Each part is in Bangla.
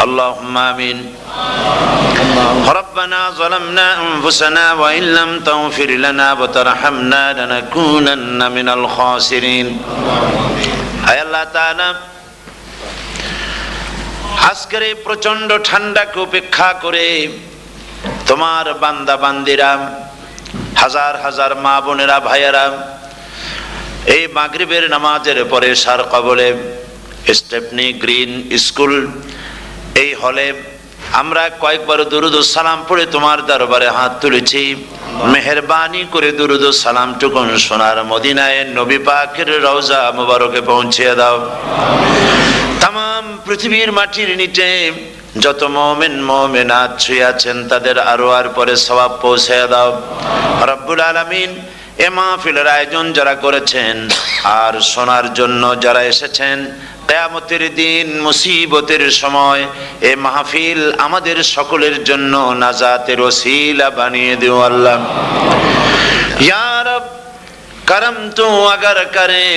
اللهم آمين ربنا ظلمنا أنفسنا وإن لم تغفر لنا وترحمنا لنكونن من الخاسرين আয় আল্লাহ তাআলা আজকের এই প্রচন্ড ঠান্ডাকে উপেক্ষা করে তোমার বান্দা বান্দিরা হাজার হাজার মা বোনেরা ভাইয়েরা এই মাগরিবের নামাজের পরে সার কবলে স্টেপনি গ্রিন স্কুল এই হলে আমরা কয়েকবার দুরুদ ও সালাম পড়ে তোমার দরবারে হাত তুলেছি। মেহেরবানি করে দুরুদ ও সালামটুকু সোনার মদিনায় নবী পাকের রওজা মুবারকে পৌঁছে দাও। তামাম পৃথিবীর মাটির নিচে যত মুমিন মুমিনাত শুয়ে আছেন তাদের আরওয়ার পরে সওয়াব পৌঁছে দাও রব্বুল আলামিন। এ মাহফিলের আয়োজন যারা করেছেন আর শোনার জন্য যারা এসেছেন, কিয়ামতের দিন মুসিবতের সময় এ মাহফিল আমাদের সকলের জন্য নাজাতের ওসিলা বানিয়ে দিও আল্লাহ। ইয়া রব করম তু अगर करे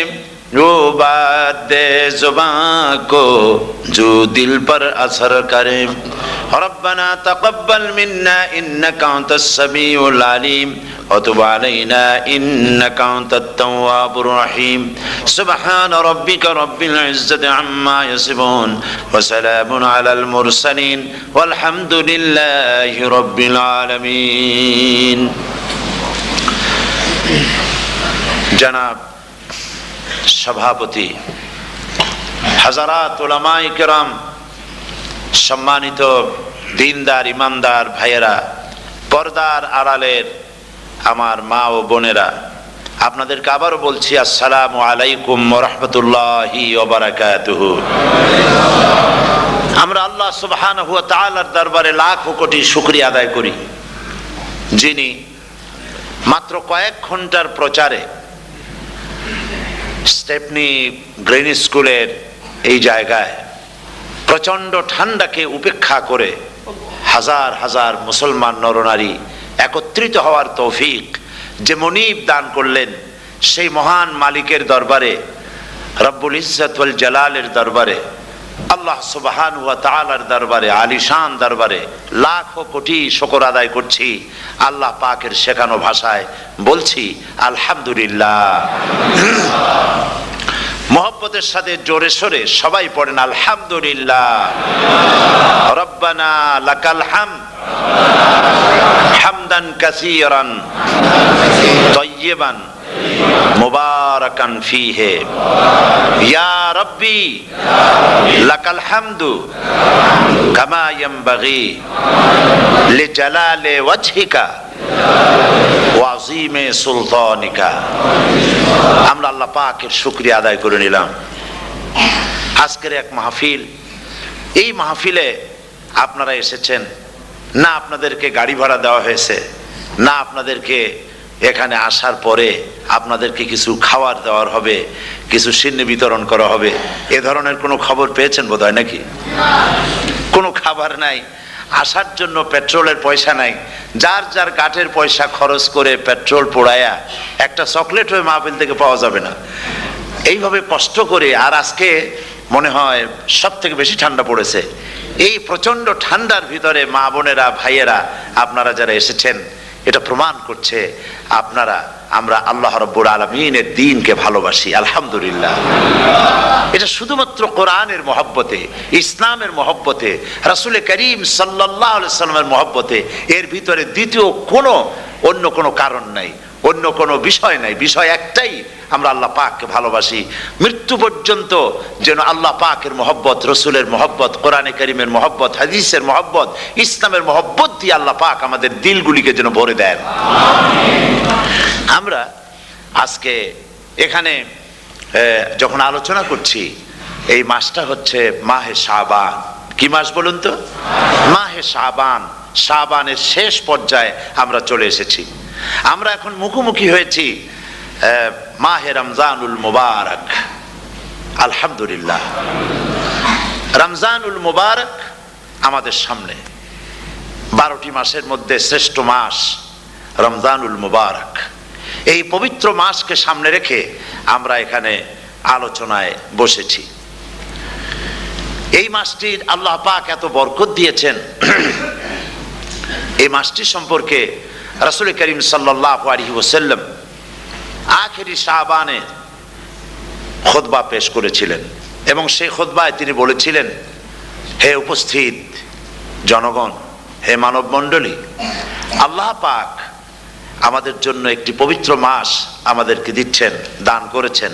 वो बात दे जुबान को जो दिल पर असर करे। रब्बना तक़ब्बल मिन्ना इन्नका अंतस समीउल अलीम وتب علينا إنك أنت التواب الرحيم سبحان ربك رب العزة عما يصفون وسلام على المرسلين والحمد لله رب العالمين। জনাব সভাপতি, হাজারাত উলামায়ে কেরাম, সম্মানিত দিনদার ইমানদার ভাইয়েরা, পর্দার আড়ালের আমার মা ও বোনেরা, আপনাদেরকে আবারও বলছি আসসালামু আলাইকুম ওয়া রাহমাতুল্লাহি ওয়া বারাকাতুহু। আমরা আল্লাহ সুবহানাহু ওয়া তাআলার দরবারে লাখ কোটি শুকরিয়া আদায় করি, যিনি মাত্র কয়েক ঘন্টার প্রচারে স্টেপনি গ্রিন স্কুলের এই জায়গায় প্রচন্ড ঠান্ডাকে উপেক্ষা করে হাজার হাজার মুসলমান নরনারী একত্রিত হওয়ার তৌফিক যে মনিব দান করলেন, সেই মহান মালিকের দরবারে, রব্বুল ইজ্জত ওয়াল জালালের দরবারে, আল্লাহ সুবহানাহু ওয়া তাআলার দরবারে, আলিশান দরবারে লাখ কোটি শুকর আদায় করছি। আল্লাহ পাকের শেখানো ভাষায় বলছি আলহামদুলিল্লাহ। মোহব্বতের সাথে জোরে সোরে সবাই পড়েন আলহামদুলিল্লাহ। রব্বানা লাকাল হামদ হামদান কাসীরান তাইয়িবান মুবারাকান ফীহি ইয়া রাব্বি লাকাল হামদু কামা ইয়ানবাগি লিজালালি ওয়াজহিকা ওয়া আযীমি সুলতানিকা। আমরা আল্লাহ পাকের শুকরিয়া আদায় করে নিলাম। আজকের এক মাহফিল, এই মাহফিলে আপনারা এসেছেন, না আপনাদেরকে গাড়ি ভাড়া দেওয়া হয়েছে, না আপনাদেরকে এখানে আসার পরে আপনাদেরকে কিছু খাবার দেওয়ার হবে, কিছু সিন্নি বিতরণ করা হবে, এ ধরনের কোনো খবর পেয়েছেন বোধহয় নাকি? কোনো খাবার নাই, আসার জন্য পেট্রোলের পয়সা নাই, যার যার কাঠের পয়সা খরচ করে পেট্রোল পোড়ায়া একটা চকলেট হয়ে মাহফিল থেকে পাওয়া যাবে না, এইভাবে কষ্ট করে। আর আজকে মনে হয় সব থেকে বেশি ঠান্ডা পড়েছে। এই প্রচন্ড ঠান্ডার ভিতরে মা বোনেরা ভাইয়েরা আপনারা যারা এসেছেন, এটা প্রমাণ করছে আমরা আল্লাহ রাব্বুল আলামিনের দ্বীনকে ভালোবাসি। আলহামদুলিল্লাহ। এটা শুধুমাত্র কোরআনের মহব্বতে, ইসলামের মহব্বতে, রাসূল করিম সাল্লাল্লাহু আলাইহি ওয়াসাল্লামের মহব্বতে, এর ভিতরে দ্বিতীয় অন্য কোনো কারণ নাই, অন্য কোনো বিষয় নাই। বিষয় একটাই, আমরা আল্লাহ পাককে ভালোবাসি। মৃত্যু পর্যন্ত যেন আল্লাহ পাকের মহব্বত, রসুলের মহব্বত, কোরআনে কারীমের মহব্বত, হাদিসের মহব্বত, ইসলামের মহব্বত দিয়ে আল্লাহ পাক আমাদের দিলগুলিকে যেন ভরে দেন। আমরা আজকে এখানে যখন আলোচনা করছি, এই মাসটা হচ্ছে মাহে শাবান। কি মাস বলুন তো? মাহে শাবান। শাবানের শেষ পর্যায়ে আমরা চলে এসেছি। আমরা এখন মুখোমুখি হয়েছি মাহে রমজানুল মুবারক। আলহামদুলিল্লাহ, রমজানুল মুবারক আমাদের সামনে। 12টি মাসের মধ্যে শ্রেষ্ঠ মাস রমজানুল মুবারক। এই পবিত্র মাসকে সামনে রেখে আমরা এখানে আলোচনায় বসেছি। এই মাসটির আল্লাহ পাক এত বরকত দিয়েছেন। এই মাসটি সম্পর্কে রাসূল করিম সাল্লাল্লাহু আলাইহি ওয়াসাল্লাম আখেরি শাবানে খুতবা পেশ করেছিলেন এবং সেই খুতবায় তিনি বলেছিলেন, হে উপস্থিত জনগণ, হে মানব মণ্ডলী, আল্লাহ পাক আমাদের জন্য একটি পবিত্র মাস আমাদেরকে দিচ্ছেন, দান করেছেন,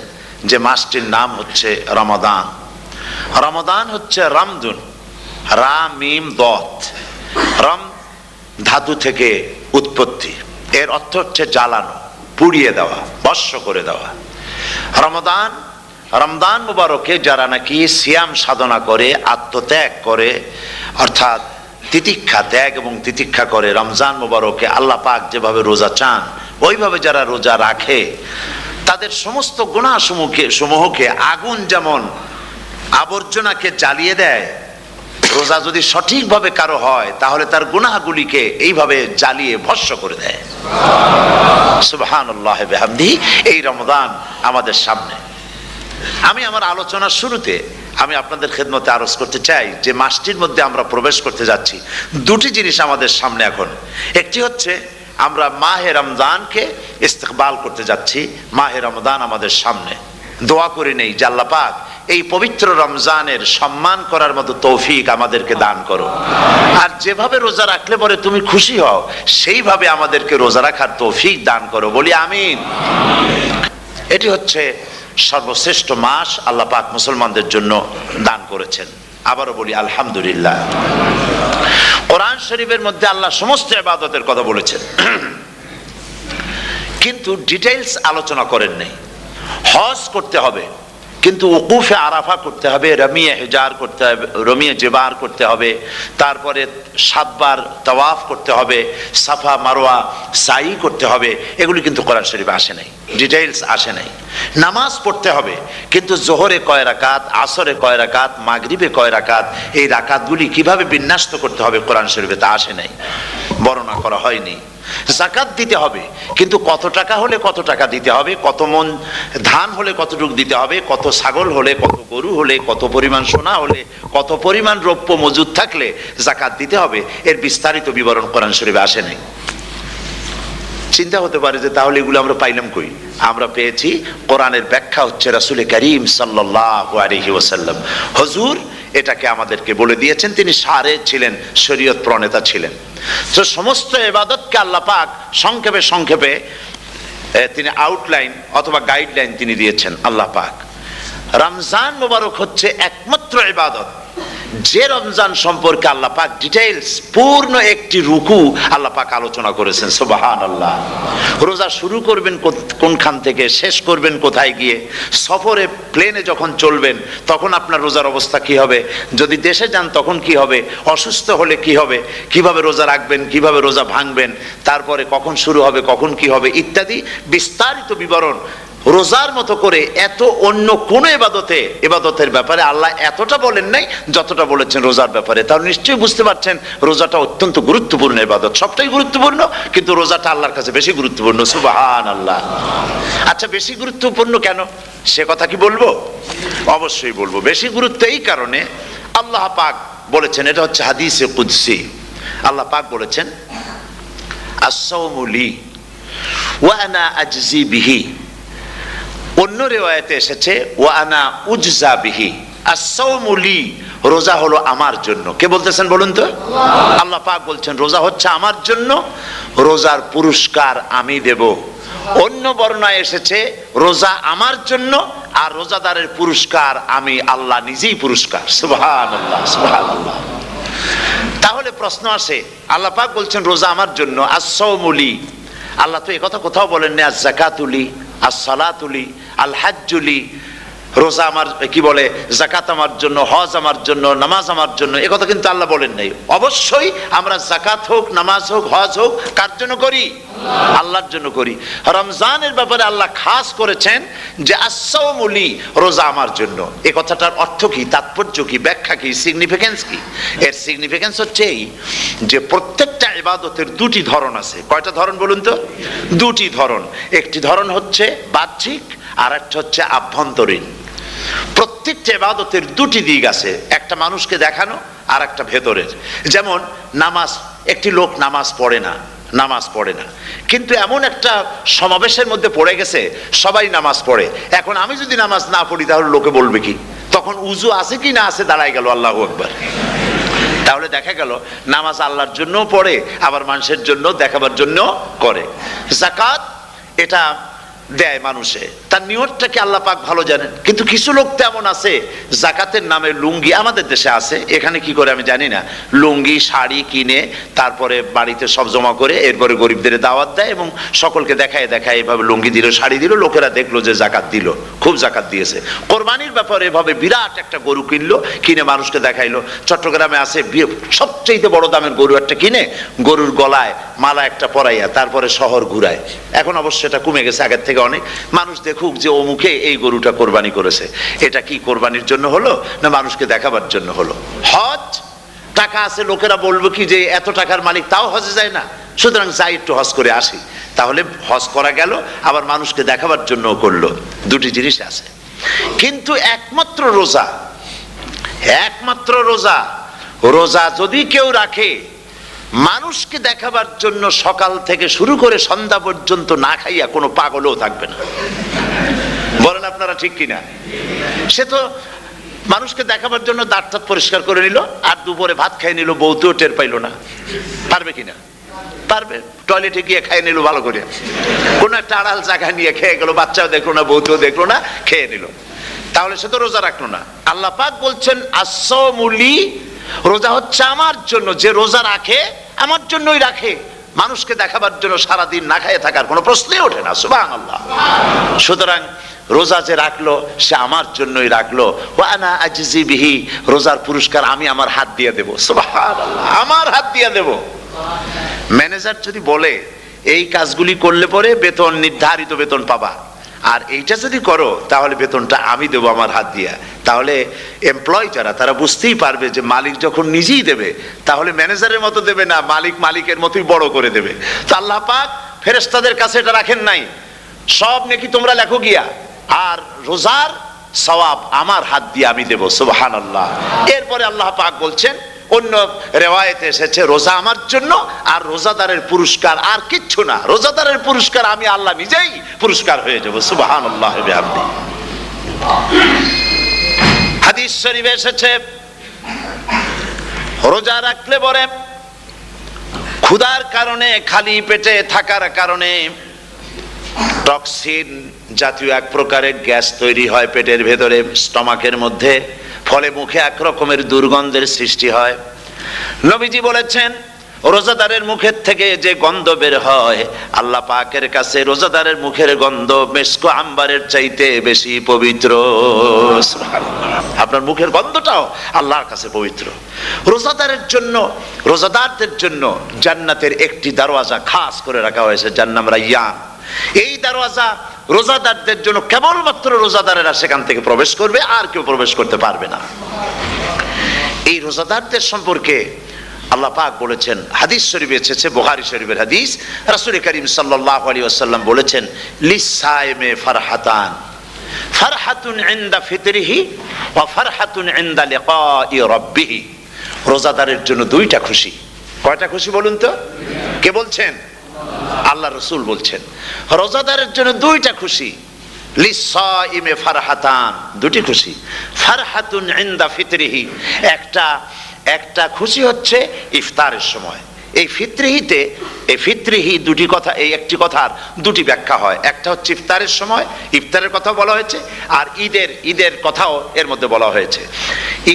যে মাসটির নাম হচ্ছে রমাদান। রমাদান হচ্ছে রামদুন, রা মিম দত, রাম ধাতু থেকে উৎপত্তি, এর অর্থ হচ্ছে জ্বালানো, পুড়িয়ে দেওয়া, ভস্ম করে দেওয়া। রমাদান, রমজান মুবারকে যারা নাকি সিয়াম সাধনা করে, আত্মত্যাগ করে, অর্থাৎ তিতিক্ষা, ত্যাগ এবং তিতিক্ষা করে, রমজান মুবারকে আল্লাহ পাক যেভাবে রোজা চান ওইভাবে যারা রোজা রাখে, তাদের সমস্ত গুনাহ সমূহকে আগুন যেমন আবর্জনাকে জ্বালিয়ে দেয়, রোজা যদি সঠিকভাবে কারো হয় তাহলে তার গুনাহগুলিকে এইভাবে জ্বালিয়ে ভস্ম করে দেয়। সুবহানাল্লাহ বিহামদিহি। এই রমাদান আমাদের সামনে। আমি আমার আলোচনার শুরুতে আমি আপনাদের খেদমতে আরজ করতে চাই যে মাসটির মধ্যে আমরা প্রবেশ করতে যাচ্ছি, দুটি জিনিস আমাদের সামনে এখন। একটি হচ্ছে আমরা মাহে রমজানকে ইস্তেকবাল করতে যাচ্ছি, মাহে রমজান আমাদের সামনে। দোয়া করে নেই যে আল্লাহ পাক এই পবিত্র রমজানের সম্মান করার মতো তৌফিক আমাদেরকে দান করো, আর যেভাবে রোজা রাখলে পরে তুমি খুশি হও সেইভাবে আমাদেরকে রোজা রাখার তৌফিক দান করো, বলি আমিন। এটি হচ্ছে সর্বশ্রেষ্ঠ মাস আল্লাহ পাক মুসলমানদের জন্য দান করেছেন। আবারও বলি আলহামদুলিল্লাহ। কোরআন শরীফের মধ্যে আল্লাহ সমস্ত ইবাদতের কথা বলেছেন, কিন্তু ডিটেইলস আলোচনা করেন নাই। হজ করতে হবে, কিন্তু উকুফে আরাফা করতে হবে, রমিয়ে হেজার করতে হবে, রমিয়ে জেবার করতে হবে, তারপরে 7 বার তাওয়াফ করতে হবে, সাফা মারওয়া সাই করতে হবে। এগুলি কিন্তু কোরআন শরীফে আসে নাই, ডিটেইলস আসে নাই। নামাজ পড়তে হবে, কিন্তু জোহরে কয় রাকাত, আসরে কয় রাকাত, মাগরিবে কয় রাকাত, এই রাকাতগুলি কিভাবে বিন্যস্ত করতে হবে কোরআন শরীফে তা আসে নাই, বর্ণনা করা হয়নি। যাকাত দিতে হবে, কিন্তু কত টাকা হলে কত টাকা দিতে হবে, কত মন ধান হলে কতটুকু দিতে হবে, কত ছাগল হলে, কত গরু হলে, কত পরিমাণ সোনা হলে, কত পরিমাণ রৌপ্য মজুদ থাকলে যাকাত দিতে হবে, এর বিস্তারিত বিবরণ কোরআন শরীফে আসে নাই। চিন্তা হতে পারে যে তাহলে এগুলো আমরা পাইলাম কই? আমরা পেয়েছি কোরআনের ব্যাখ্যা হচ্ছে রাসূল করিম সাল্লাল্লাহু আলাইহি ওয়াসাল্লাম। হুজুর এটাকে আমাদেরকে বলে দিয়েছেন, তিনি সারে ছিলেন, শরীয়ত প্রণেতা ছিলেন। তো সমস্ত ইবাদতকে আল্লাহ পাক সংক্ষেপে সংক্ষেপে তিনি আউটলাইন অথবা গাইডলাইন তিনি দিয়েছেন আল্লাহ পাক। রমজান মুবারক হচ্ছে একমাত্র ইবাদত যে রমজান সম্পর্কে আল্লাহ পাক ডিটেইলস পূর্ণ একটি রুকু আল্লাহ পাক আলোচনা করেছেন। সুবহানাল্লাহ। রোজা শুরু করবেন কোনখান থেকে, শেষ করবেন কোথায় গিয়ে, সফরে প্লেনে যখন চলবেন তখন আপনার রোজার অবস্থা কি হবে, যদি দেশে যান তখন কি হবে, অসুস্থ হলে কি হবে, কিভাবে রোজা রাখবেন, কিভাবে রোজা ভাঙবেন, তারপরে কখন শুরু হবে, কখন কি হবে ইত্যাদি বিস্তারিত বিবরণ। রোজার মতো করে এত অন্য কোন ইবাদতের ব্যাপারে আল্লাহ এতটা বলেন নাই যতটা বলেছেন রোজার ব্যাপারে। তাহলে নিশ্চয়ই বুঝতে পারছেন রোজাটা অত্যন্ত গুরুত্বপূর্ণ ইবাদত। সবটাই গুরুত্বপূর্ণ, কিন্তু রোজাটা আল্লাহর কাছে বেশি গুরুত্বপূর্ণ। সুবহানাল্লাহ। আচ্ছা, বেশি গুরুত্বপূর্ণ কেন সে কথা কি বলবো? অবশ্যই বলবো। বেশি গুরুত্ব এই কারণে, আল্লাহ পাক বলেছেন, এটা হচ্ছে হাদিসে কুদসি। আল্লাহ পাক বলেছেন, আস-সাওমু লি ওয়া আনা আজজি বিহি। অন্য রিওয়ায়াতে এসেছে ওয়া আনা উজজা বিহি। আস-সাওমু লি, রোজা হলো আমার জন্য। কে বলতেছেন বলুন তো? আল্লাহ পাক বলছেন রোজা হচ্ছে আমার জন্য, রোজার পুরস্কার আমি দেব। অন্য বর্ণনায় এসেছে রোজা আমার জন্য আর রোজাদারের পুরস্কার আমি আল্লাহ নিজেই পুরস্কার। সুবহানাল্লাহ, সুবহানাল্লাহ। তাহলে প্রশ্ন আসে, আল্লাহ পাক বলছেন রোজা আমার জন্য, আস-সাওমু লি। আল্লাহ তো একথা কোথাও বলেননি আজ-যাকাতু লি, আস-সালাতু লি, আল-হাজ্জু লি। রোজা আমার কি বলে, যাকাত আমার জন্য, হজ আমার জন্য, নামাজ আমার জন্য, একথা কিন্তু আল্লাহ বলেন নাই। অবশ্যই আমরা যাকাত হোক, নামাজ হোক, হজ হোক কার জন্য করি? আল্লাহর জন্য করি। রমজানের ব্যাপারে আল্লাহ খাস করেছেন যে আস-সাওমু লি, রোজা আমার জন্য। এই কথাটার অর্থ কি, তাৎপর্য কি, ব্যাখ্যা কি, সিগনিফিকেন্স কি? এর সিগনিফিকেন্স হচ্ছে এই যে প্রত্যেকটা ইবাদতের দুটি ধরন আছে। কয়টা ধরন বলুন তো? দুটি ধরন। একটি ধরন হচ্ছে বাহ্যিক আর একটা হচ্ছে আভ্যন্তরীণ। প্রত্যেকটা ইবাদতের দুটি দিক আছে, একটা মানুষকে দেখানো আর একটা ভেতরের। যেমন নামাজ, একটি লোক নামাজ পড়ে না, কিন্তু এমন একটা সমাবেশের মধ্যে পড়ে গেছে সবাই নামাজ পড়ে। এখন আমি যদি নামাজ না পড়ি তাহলে লোকে বলবে কি? তখন উজু আছে কি না আছে দাঁড়ায় গেল আল্লাহু আকবার। তাহলে দেখা গেল নামাজ আল্লাহর জন্য পড়ে, আবার মানুষের জন্য দেখাবার জন্য করে। যাকাত এটা দেয় মানুষে, তার নিয়তটাকে আল্লাহ পাক ভালো জানেন। কিন্তু কিছু লোক তেমন আছে যাকাতের নামে লুঙ্গি, আমাদের দেশে আছে, এখানে কি করে আমি জানি না, লুঙ্গি শাড়ি কিনে তারপরে বাড়িতে সব জমা করে এরপরে গরিবদের দাওয়াত দেয় এবং সকলকে দেখায় এভাবে লুঙ্গি দিল, শাড়ি দিল, লোকেরা দেখলো যে যাকাত দিল, খুব যাকাত দিয়েছে। কোরবানির ব্যাপারে এভাবে বিরাট একটা গরু কিনলো, কিনে মানুষকে দেখাইলো। চট্টগ্রামে আছে সবচেয়ে বড় দামের গরু একটা কিনে গরুর গলায় মালা একটা পরাইয়া তারপরে শহর ঘুরায়। এখন অবশ্য এটা কমে গেছে আগের থেকে অনেক। মানুষ দেখুক যে অমুকে এই গরুটা কোরবানি করেছে। এটা কি কোরবানির জন্য হলো না মানুষকে দেখাবার জন্য হলো? হজ, টাকা আছে, লোকেরা বলবো কি যে এত টাকার মালিক তাও হজে যায় না, সুতরাং যাই একটু হজ করে আসি। তাহলে হজ করা গেল, আবার মানুষকে দেখাবার জন্য করলো। দুটি জিনিস আছে। কিন্তু একমাত্র রোজা যদি কেউ রাখে মানুষকে দেখাবার জন্য সকাল থেকে শুরু করে সন্ধ্যা পর্যন্ত না খাইয়া কোনো পাগলও থাকবে না। বলেন আপনারা ঠিক কিনা? সে তো মানুষকে দেখাবার জন্য দাঁত পরিষ্কার করে নিল আর দুপুরে ভাত খাই নিল, বউতেও টের পাইল না। পারবে কিনা? পারবে। টয়লেটে গিয়ে খাই নিল ভালো করে, কোনো একটা আড়াল জায়গা নিয়ে খেয়ে গেল, বাচ্চাও দেখলো না, বউতেও দেখলো না, খেয়ে নিল। তাহলে সে তো রোজা রাখলো না। আল্লাহ পাক বলছেন আসসামুলি, রোজা হচ্ছে আমার জন্য। যে রোজা রাখে আমার জন্যই রাখে, মানুষকে দেখাবার জন্য সারাদিন না খাইয়ে থাকার কোনো প্রশ্নই ওঠে না। সুবহানাল্লাহ। সুতরাং রোজা যে রাখলো সে আমার জন্যই রাখলো। ওয়া আনা আজজি বিহি, রোজার পুরস্কার আমি আমার হাত দিয়ে দেব। সুবহানাল্লাহ, আমার হাত দিয়ে দেব। ম্যানেজার যদি বলে এই কাজগুলি করলে পরে বেতন, নির্ধারিত বেতন পাবা, আর এইটা যদি করো তাহলে বেতনটা আমি দেবো আমার হাত দিয়া, তাহলে এমপ্লয় যারা তারা বুঝতেই পারবে যে মালিক যখন নিজেই দেবে তাহলে ম্যানেজারের মতো দেবে না, মালিক মালিকের মতোই বড় করে দেবে। তো আল্লাহ পাক ফেরেশতাদের কাছে এটা রাখেন নাই, সব নাকি তোমরা লেখো গিয়া, আর রোজার সওয়াব আমার হাত দিয়ে আমি দেব। সুবহানাল্লাহ। এরপরে আল্লাহ পাক বলছেন, অন্য রেওয়ায়েতে এসেছে রোজা আমার জন্য, আর রোজাদারের পুরস্কার আর কিচ্ছু না, রোজাদারের পুরস্কার আমি আল্লাহ নিজেই পুরস্কার হয়ে যাব। সুবহানাল্লাহ। হাদিস শরীফে এসেছে রোজা রাখলে পরে ক্ষুধার কারণে, খালি পেটে থাকার কারণে টক্সিন জাতীয় এক প্রকারের গ্যাস তৈরি হয় পেটের ভেতরে, স্টমাকের মধ্যে, ফলে মুখে এক রকমের দুর্গন্ধের সৃষ্টি হয়। নবীজি বলেছেন রোজাদারের মুখের থেকে যে গন্ধ বের হয় আল্লাহ পাকের কাছে রোজাদারের মুখের গন্ধ মেসকো আম্বারের চাইতে বেশি পবিত্র। আপনার মুখের গন্ধটাও আল্লাহর কাছে পবিত্র। রোজাদারদের জন্য জান্নাতের একটি দরওয়াজা খাস করে রাখা হয়েছে, যার নাম রায়্যান। এই দরওয়াজা রোজাদারদের জন্য, কেবলমাত্র রোজাদারেরা সেখান থেকে প্রবেশ করবে, আর কেউ প্রবেশ করতে পারবে না। এই রোজাদারদের সম্পর্কে আল্লাহ পাক বলেছেন, হাদিস শরীফে এসেছে, বুখারী শরীফের হাদিস, রাসূল করিম সাল্লাল্লাহু আলাইহি ওয়াসাল্লাম বলেছেন লিসায়েমে ফারহাতান, ফারহাতুন ইনদা ফিতরিহি ওয়া ফারহাতুন ইনদা লিকাই রাব্বিহি। রোজাদারের জন্য দুইটা খুশি। কয়টা খুশি বলুন তো? কে বলছেন? আল্লাহ রাসূল বলছেন রোজাদারের জন্য দুইটা খুশি। লিসায়েমে ফারহাতান, দুটি খুশি। ফারহাতুন ইনদা ফিতরিহি, একটা খুশি হচ্ছে ইফতারের সময়। এই ফিতরিহি দুটি কথা, এই একটি কথার দুটি ব্যাখ্যা হয়। একটা হচ্ছে ইফতারের সময়, ইফতারের কথা বলা হয়েছে, আর ঈদের কথাও এর মধ্যে বলা হয়েছে।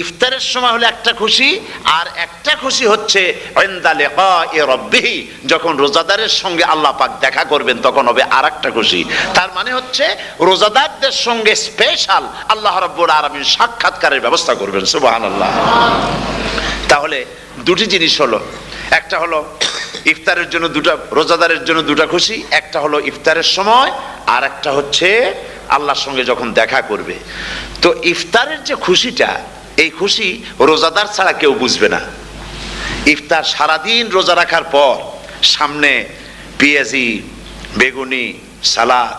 ইফতারের সময় হলে একটা খুশি, আর একটা খুশি হচ্ছে ইনদা লিকাই রাব্বিহি, যখন রোজাদারের সঙ্গে আল্লাহ পাক দেখা করবেন তখন হবে আরেকটা খুশি। তার মানে হচ্ছে রোজাদারদের সঙ্গে স্পেশাল আল্লাহ রাব্বুল আলামিন সাক্ষাৎকারের ব্যবস্থা করবেন। সুবহানাল্লাহ। তাহলে দুটি জিনিস হলো, একটা হলো ইফতারের জন্য রোজাদারের জন্য দুটা খুশি, একটা হলো ইফতারের সময়, আর একটা হচ্ছে আল্লাহর সঙ্গে যখন দেখা করবে। তো ইফতারের যে খুশিটা, এই খুশি রোজাদার ছাড়া কেউ বুঝবে না। ইফতার সারাদিন রোজা রাখার পর সামনে পেঁয়াজি, বেগুনি, সালাদ,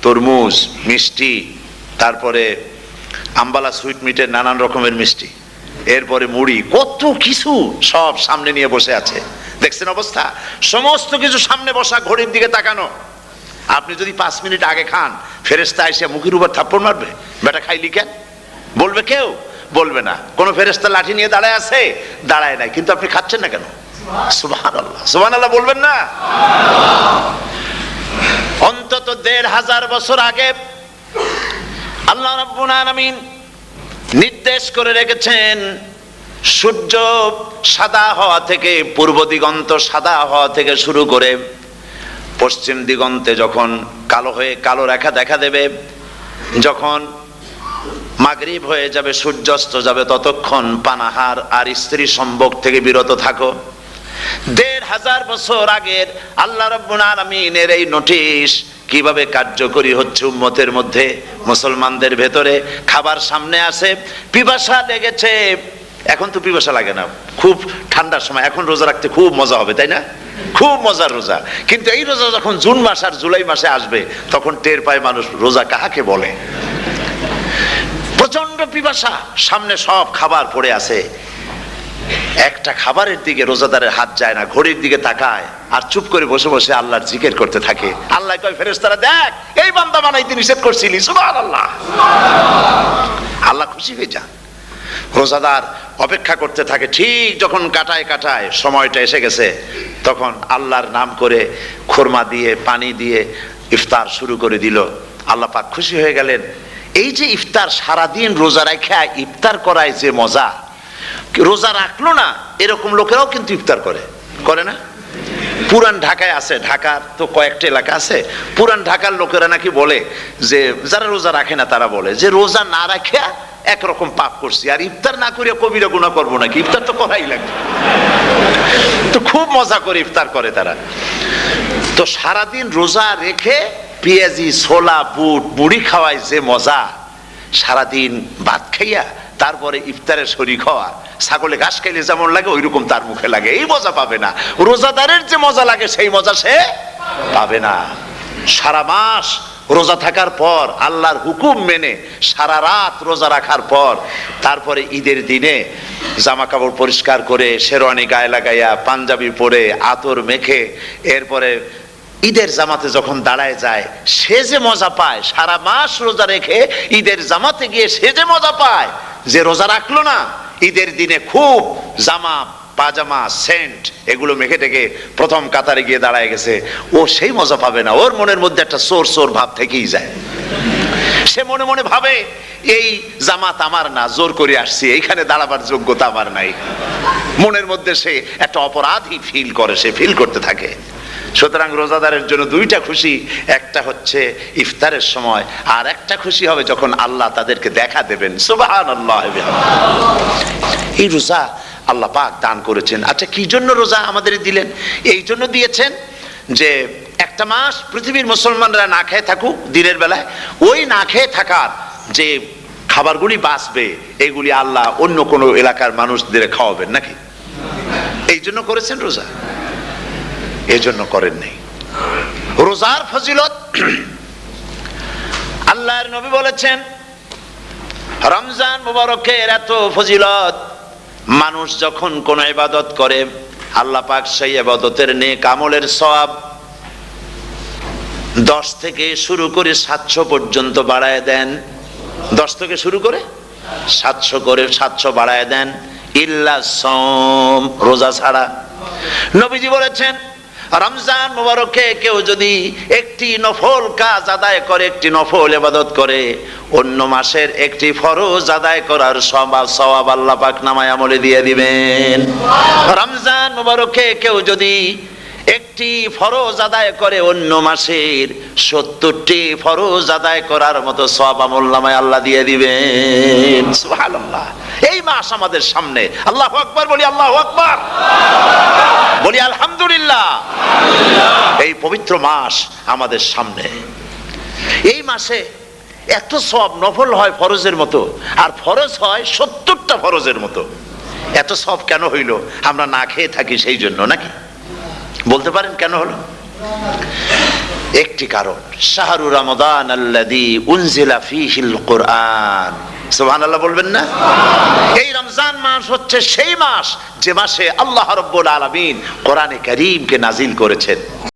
তরমুজ, মিষ্টি, তারপরে আম্বালা সুইট মিটের নানান রকমের মিষ্টি, এরপরে মুড়ি, কত কিছু সব সামনে নিয়ে বসে আছে। দেখছেন অবস্থা? সমস্ত কিছু সামনে বসা, ঘড়ির দিকে তাকানো। আপনি যদি 5 মিনিট আগে খান, ফেরেশতা এসে মুখের উপর থাপ্পড় মারবে, বেটা খাইলি কেন? বলবে কেউ? বলবে না। কোন ফেরেশতা লাঠি নিয়ে দাঁড়ায় আছে? দাঁড়ায় নাই। কিন্তু আপনি খাচ্ছেন না কেন? সুবহানাল্লাহ, সুবহানাল্লাহ বলবেন না? অন্তত 1500 বছর আগে আল্লাহ রাব্বুল আলামিন নির্দেশ করে রেখেছেন, সূর্য সাদা হওয়া থেকে, পূর্ব দিগন্ত সাদা হওয়া থেকে শুরু করে পশ্চিম দিগন্তে যখন কালো হয়ে কালো রেখা দেখা দেবে, যখন মাগরিব হয়ে যাবে, সূর্যাস্ত যাবে, ততক্ষণ পানাহার আর স্ত্রী সম্ভোগ থেকে বিরত থাকো। 1500 বছর আগের আল্লাহ রাব্বুল আলামিনের এই নোটিশ কিভাবে কার্যকরী হচ্ছে উম্মতের মধ্যে, মুসলমানদের ভেতরে। খাবার সামনে আসে, পিপাসা লেগেছে। এখন তো পিপাসা লাগে না, খুব ঠান্ডার সময়, এখন রোজা রাখতে খুব মজা হবে, তাই না? খুব মজার রোজা। কিন্তু এই রোজা যখন জুন মাস আর জুলাই মাসে আসবে, তখন টের পায় মানুষ রোজা কাহাকে বলে। প্রচন্ড পিপাসা, সামনে সব খাবার পড়ে আছে, একটা খাবারের দিকে রোজাদারের হাত যায় না, ঘড়ির দিকে তাকায় আর চুপ করে বসে বসে আল্লাহর জিকির করতে থাকে। আল্লাহ কয়, ফেরেশতারা দেখ, এই বান্দা বানাইতে নিষেধ করছিলি, সুবহানাল্লাহ। আল্লাহ খুশি হয়ে যান। রোজাদার অপেক্ষা করতে থাকে, ঠিক যখন কাটায় কাটায় সময়টা এসে গেছে, তখন আল্লাহর নাম করে খুরমা দিয়ে পানি দিয়ে ইফতার শুরু করে দিল। আল্লাহ পাক খুশি হয়ে গেলেন। এই যে ইফতার, সারাদিন রোজা রাখা ইফতার করায় যে মজা, রোজা রাখলো না এরকম লোকেরাও কিন্তু ইফতার করে, করে না? পুরান ঢাকায় আছে, ঢাকার তো কয়েকটা এলাকা আছে, পুরান ঢাকার লোকেরা নাকি বলে যে, যারা রোজা রাখে না তারা বলে যে, রোজা না রাখে একরকম পাপ করছি, আর ইফতার না করিয়া কবিরা গুনাহ করবো নাকি, ইফতার তো করাই লাগবে। তো খুব মজা করে ইফতার করে তারা। তো সারাদিন রোজা রেখে পেঁয়াজি, ছোলা, বুট, মুড়ি খাওয়ায় যে মজা, সারাদিন ভাত খাইয়া তারপরে ইফতারের শরীক হওয়া, ছাগলে ঘাস খাইলে যেমন লাগে ওইরকম তার মুখে লাগে, এই মজা পাবে না। রোজাদারের যে মজা লাগে সেই মজা সে পাবে না। সারা মাস রোজা থাকার পর, আল্লাহর হুকুম মেনে সারা রাত রোজা রাখার পর, তারপরে ঈদের দিনে জামা কাপড় পরিষ্কার করে, শেরওয়ানি গায়ে লাগাইয়া, পাঞ্জাবি পরে, আতর মেখে, এরপরে ঈদের জামাতে যখন দাঁড়ায় যায়, সে যে মজা পায়, সারা মাস রোজা রেখে ঈদের জামাতে গিয়ে সে যে মজা পায়, যে রোজা রাখলো না, ঈদের দিনে খুব জামা, পাজামা, সেন্ট এগুলো মেখে টেকে প্রথম কাতারে গিয়ে দাঁড়ায় গেছে, ও সেই মজা পাবে না। ওর মনের মধ্যে একটা চোর চোর ভাব থেকেই যায়। সে মনে মনে ভাবে, এই জামাত আমার না, জোর করে আসছি, এইখানে দাঁড়াবার যোগ্যতা আমার নাই। মনের মধ্যে সে একটা অপরাধী ফিল করে, সে ফিল করতে থাকে। সুতরাং রোজাদারের জন্য দুইটা খুশি, একটা হচ্ছে ইফতারের সময়, আর একটা খুশি হবে যখন আল্লাহ তাদেরকে দেখা দেবেন। সুবহানাল্লাহ। এই রোজা আল্লাহ পাক দান করেছেন। আচ্ছা, কি জন্য রোজা আমাদের দিলেন? এই জন্য দিয়েছেন যে একটা মাস পৃথিবীর মুসলমানরা না খেয়ে থাকুক দিনের বেলায়, ওই না খেয়ে থাকার যে খাবারগুলি বাঁচবে, এগুলি আল্লাহ অন্য কোনো এলাকার মানুষদের খাওয়াবেন নাকি? এই জন্য করেছেন রোজা, এই জন্য করেন নাই। রোজার ফজিলত আল্লাহর নবী বলেছেন, রমজান মুবারকের এত ফজিলত, মানুষ যখন কোন ইবাদত করে, আল্লাহ পাক সেই ইবাদতের নেক আমলের সওয়াব 10 থেকে শুরু করে 700 পর্যন্ত বাড়ায় দেন। 10 থেকে শুরু করে 700 বাড়ায় দেন, ইল্লা সাওম, রোজা ছাড়া। নবীজি বলেছেন, রমজান মুবারকে কেউ যদি একটি নফল কাজ আদায় করে, একটি নফল ইবাদত করে, অন্য মাসের একটি ফরজ আদায় করার সওয়াব আল্লাহ পাক নামায় আমলে দিয়ে দিবেন। রমজান মুবারকে কেউ যদি একটি ফরজ আদায় করে, অন্য মাসের 70টি ফরজ আদায় করার মতো সওয়াব আমলনামায় আল্লাহ দিয়ে দিবেন। সুবহানাল্লাহ। এই মাস আমাদের সামনে, আল্লাহু আকবার বলি, আল্লাহু আকবার বলি, আলহামদুলিল্লাহ। এই পবিত্র মাস আমাদের সামনে, এই মাসে এত সওয়াব, নফল হয় ফরজের মতো, আর ফরজ হয় 70টা ফরজের মতো। এত সওয়াব কেন হইল? আমরা না খেয়ে থাকি সেই জন্য নাকি? বলতে পারেন কেন হলো? একটি কারণ, শাহরু রমাদান আল্লাযী উনজিলা ফীহিল কুরআন। সুবহানাল্লাহ বলবেন না? এই রমজান মাস হচ্ছে সেই মাস যে মাসে আল্লাহ রাব্বুল আলামিন কোরআনে কারীমকে নাজিল করেছেন।